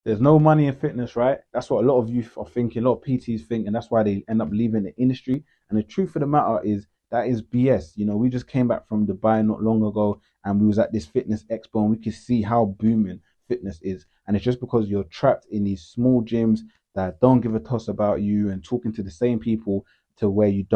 There's no money in fitness, right? That's what a lot of youth are thinking, a lot of PTs think, and that's why they end up leaving the industry. And the truth of the matter is that is BS. You know, we just came back from Dubai not long ago, and we was at this fitness expo, and we could see how booming fitness is. And it's just because you're trapped in these small gyms that don't give a toss about you and talking to the same people to where you're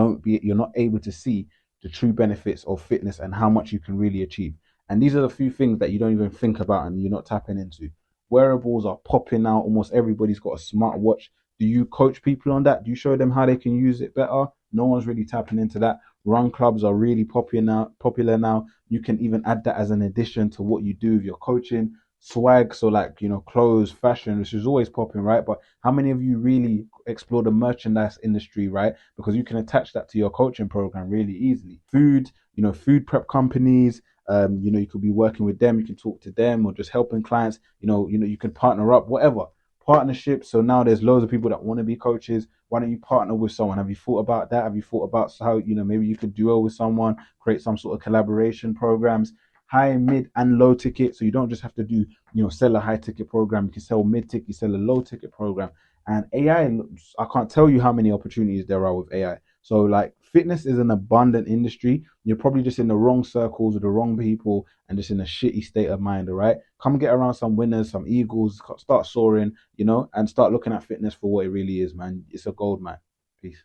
not able to see the true benefits of fitness and how much you can really achieve. And these are the few things that you don't even think about and you're not tapping into. Wearables are popping now. Almost everybody's got a smartwatch. Do you coach people on that? Do you show them how they can use it better? No one's really tapping into that. Run clubs are really popular now. Popular now. You can even add that as an addition to what you do with your coaching. Swag, so like clothes, fashion, which is always popping, right? But how many of you really explore the merchandise industry, right? Because you can attach that to your coaching program really easily. Food, food prep companies, you could be working with them, you can talk to them or just helping clients, you can partner up, whatever. Partnerships. So now there's loads of people that want to be coaches. Why don't you partner with someone? Have you thought about that? Have you thought about how, maybe you could duo with someone, create some sort of collaboration programs, high, mid, and low ticket. So you don't just have to do, sell a high ticket program. You can sell mid ticket, sell a low ticket program. And I can't tell you how many opportunities there are with AI. So like fitness is an abundant industry. You're probably just in the wrong circles with the wrong people and just in a shitty state of mind, all right? Come get around some winners, some eagles, start soaring, and start looking at fitness for what it really is, man. It's a gold, man. Peace.